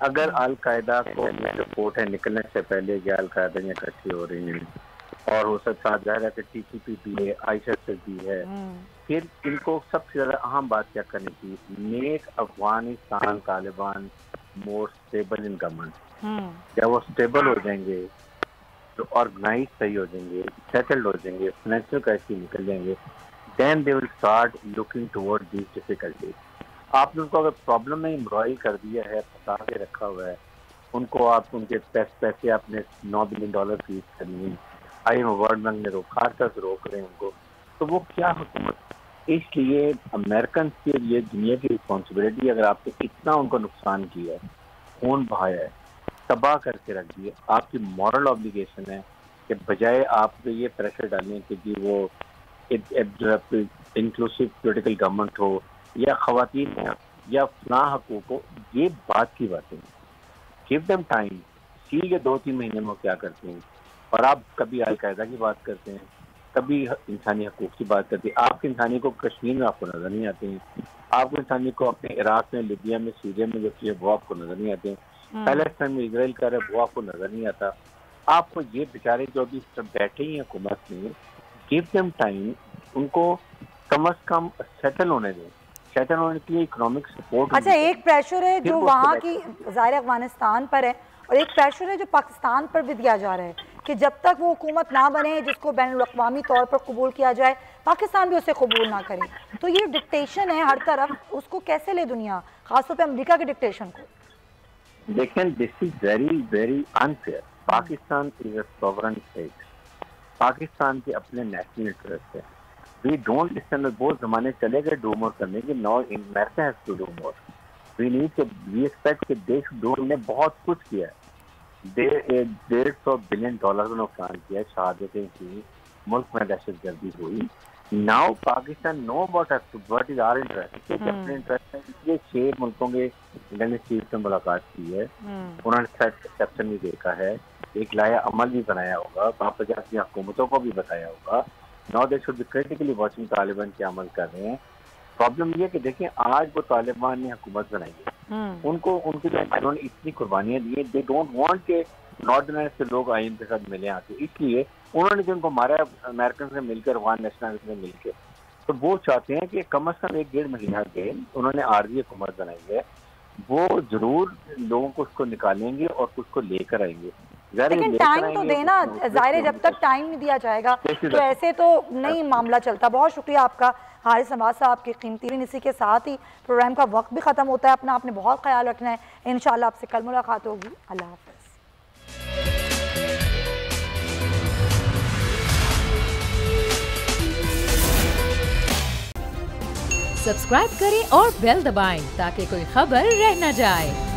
अगर अल कायदा को रिपोर्ट है निकलने से पहले कि अल कायदा इकट्ठी हो रही हैं और हो सकता है कि TTP भी है, ISIS भी है, फिर इनको सबसे ज्यादा अहम बात क्या करनी चाहिए? Make Afghanistan Taliban more stable in government. जब वो स्टेबल हो जाएंगे तो ऑर्गेनाइज सही हो जाएंगे, सेटल्ड हो जाएंगे, फाइनेंशियल क्राइसिस निकल जाएंगे, then they will start looking toward these difficulties. आपने उनको अगर प्रॉब्लम में एम्ब्रॉय कर दिया है, फंसा के रखा हुआ है, उनको आप उनके पैसे आपने $9 बिलियन फीस करनी है, IMF वर्ल्ड बैंक ने रोका तक रोक रहे हैं उनको, तो वो क्या हुकूमत? इसलिए अमेरिकन के लिए दुनिया की रिस्पॉन्सिबिलिटी, अगर आपने इतना उनको नुकसान किया है, खून बहाया है, तबाह करके रख दिया, आपकी मॉरल ऑब्लिगेशन है कि बजाय आप पे ये प्रेशर डालें कि जी वो इंक्लूसिव पॉलिटिकल गवर्नमेंट हो या खवातीन या फला हकूक हो, ये बात की बातें हैं। गिव देम टाइम, सी ये 2-3 महीने में क्या करते हैं। और आप कभी अलकायदा की बात करते हैं, कभी इंसानी हकूक की बात करते हैं। आपके इंसानी को कश्मीर में आपको नजर नहीं आते हैं, आपको इंसानी को अपने इराक में, लिबिया में, सीरिया में जो किए वो आपको नजर नहीं आते हैं, पैलेस्टाइन में इसराइल कर रहे वो आपको नजर नहीं आता। आपको ये बेचारे जो अभी बैठे ही हैं हुकूमत में, गिव देम टाइम, उनको कम अज कम सेटल होने दें, सेटल होने के लिए इकोनॉमिक सपोर्ट। अच्छा, एक प्रेशर है जो वहाँ की ज़ाहिर अफगानिस्तान पर है और एक प्रेशर है जो पाकिस्तान पर भी दिया जा रहा है कि जब तक वो हुकूमत ना बने जिसको बैनुल-अक़वामी तौर पर कबूल किया जाए, पाकिस्तान भी उसे कबूल ना करे। तो ये डिक्टेशन है हर तरफ, उसको कैसे ले दुनिया, खासतौर पर अमेरिका के डिक्टेशन को? देखें, this is very very unfair. Pakistan is a sovereign state, Pakistan के अपने नेशनल इंटरेस्ट है। वी डोंट लिसन, बहुत जमाने चले गए डू मोर करने के, no America has to do more. We need to, we expect कि देश डू ने बहुत कुछ किया है, $150 बिलियन का नुकसान किया, शहादतें की, मुल्क में दहशतगर्दी हुई। Now Pakistan know what is our interest, अपने इंटरेस्ट है। इसलिए 6 मुल्कों के इंटरनेशनल चीफ से मुलाकात की है, उन्होंने थ्रेट एक्सेप्शन भी देखा है, एक लाया अमल भी बनाया होगा, वापस अपनी हुकूमतों को भी बताया होगा। Now they should be critically watching Taliban क्या अमल कर रहे हैं। प्रॉब्लम ये कि देखें, आज वो तालिबान ने हुकूमत बनाई है, उनको उनके लिए उन्होंने इतनी कुर्बानियां दी है, दे डोंट वांट के नॉर्दर्न से लोग आईएम के साथ मिले आके, इसलिए उन्होंने जो उनको मारा अमेरिकन से मिलकर, अफगान नेशनल से मिलकर, तो वो चाहते हैं कि कम अज कम 1-1.5 महीना के उन्होंने आर्जी हुकूमत बनाई है, वो जरूर लोगों को उसको निकालेंगे और उसको लेकर आएंगे। लेकिन टाइम तो देना जाहिर, जब तक टाइम नहीं दिया जाएगा तो ऐसे तो नहीं मामला चलता। बहुत शुक्रिया आपका हारिस नवाज साहब की कीमती। इसी के साथ ही प्रोग्राम का वक्त भी ख़त्म होता है। अपना आपने बहुत ख्याल रखना है। इंशाल्लाह आपसे कल मुलाकात होगी। अल्लाह हाफ़िज़। सब्सक्राइब करें और बेल दबाएं ताकि कोई खबर रह न जाए।